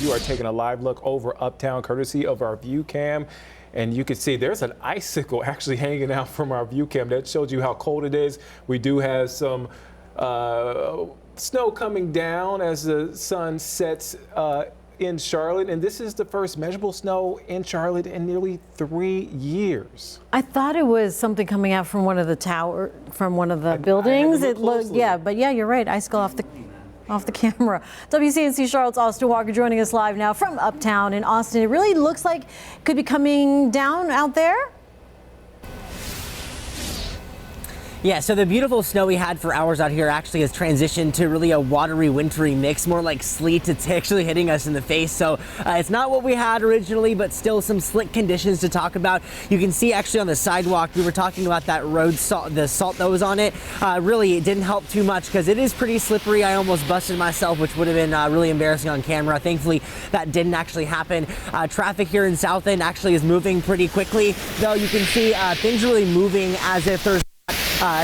You are taking a live look over uptown courtesy of our view cam. And you can see there's an icicle actually hanging out from our view cam. That shows you how cold it is. We do have some snow coming down as the sun sets in Charlotte. And this is the first measurable snow in Charlotte in nearly 3 years. I thought it was something coming out from one of the buildings. It looked, yeah, but yeah, you're right. Icicle off the camera. WCNC Charlotte's Austin Walker joining us live now from uptown in Austin. It really looks like it could be coming down out there. Yeah, so the beautiful snow we had for hours out here actually has transitioned to really a watery, wintry mix, more like sleet. It's actually hitting us in the face. So it's not what we had originally, but still some slick conditions to talk about. You can see actually on the sidewalk, we were talking about that road salt, the salt that was on it. Really, it didn't help too much because it is pretty slippery. I almost busted myself, which would have been really embarrassing on camera. Thankfully, that didn't actually happen. Traffic here in South End actually is moving pretty quickly, though you can see things really moving as if there's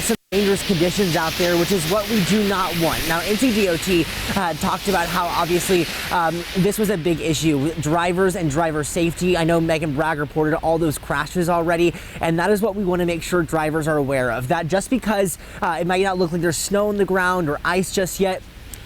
some dangerous conditions out there, which is what we do not want. Now, NCDOT talked about how obviously this was a big issue with drivers and driver safety. I know Megan Bragg reported all those crashes already, and that is what we want to make sure drivers are aware of. That just because it might not look like there's snow on the ground or ice just yet,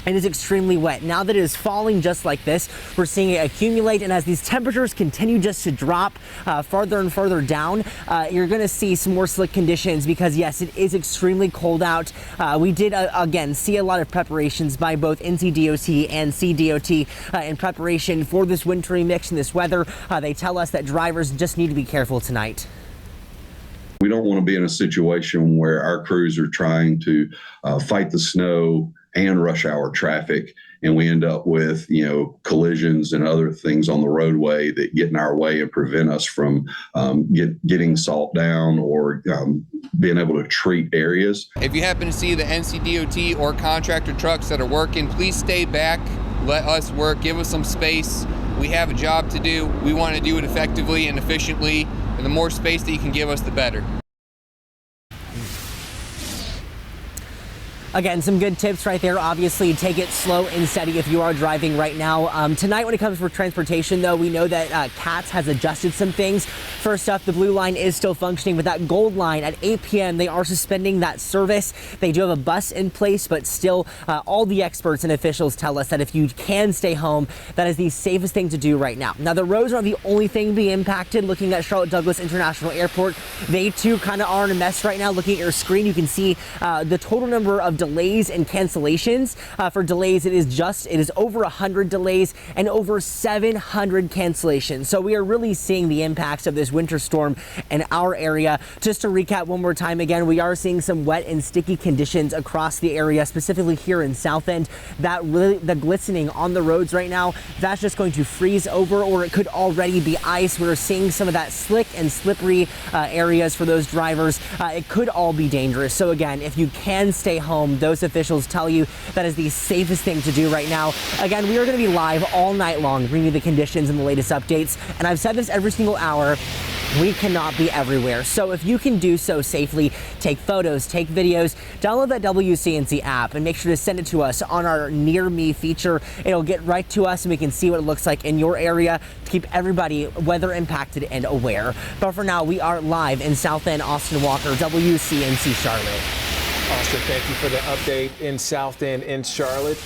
it is extremely wet. Now that it is falling just like this, we're seeing it accumulate, and as these temperatures continue just to drop farther and farther down, you're going to see some more slick conditions because, yes, it is extremely cold out. We did, again, see a lot of preparations by both NCDOT and CDOT in preparation for this wintry mix and this weather. They tell us that drivers just need to be careful tonight. We don't want to be in a situation where our crews are trying to fight the snow and rush hour traffic, and we end up with, collisions and other things on the roadway that get in our way and prevent us from getting salt down or being able to treat areas. If you happen to see the NCDOT or contractor trucks that are working, please stay back, let us work, give us some space. We have a job to do. We want to do it effectively and efficiently, and the more space that you can give us, the better. Again, some good tips right there. Obviously, take it slow and steady if you are driving right now. Tonight, when it comes for transportation, though, we know that CATS has adjusted some things. First up, the blue line is still functioning, but that gold line at 8 p.m., they are suspending that service. They do have a bus in place, but still, all the experts and officials tell us that if you can stay home, that is the safest thing to do right now. Now, the roads are the only thing being impacted. Looking at Charlotte Douglas International Airport, they too kind of are in a mess right now. Looking at your screen, you can see the total number of delays and cancellations. For delays, it is over 100 delays and over 700 cancellations. So we are really seeing the impacts of this winter storm in our area. Just to recap one more time again, we are seeing some wet and sticky conditions across the area, specifically here in South End. That really, the glistening on the roads right now, that's just going to freeze over, or it could already be ice. We're seeing some of that slick and slippery areas for those drivers. It could all be dangerous. So again, if you can stay home, those officials tell you that is the safest thing to do right now. Again, we are going to be live all night long, bringing you the conditions and the latest updates. And I've said this every single hour. We cannot be everywhere. So if you can do so safely, take photos, take videos, download that WCNC app and make sure to send it to us on our Near Me feature. It'll get right to us and we can see what it looks like in your area to keep everybody weather impacted and aware. But for now, we are live in South End. Austin Walker, WCNC Charlotte. Austin, thank you for the update in South End in Charlotte.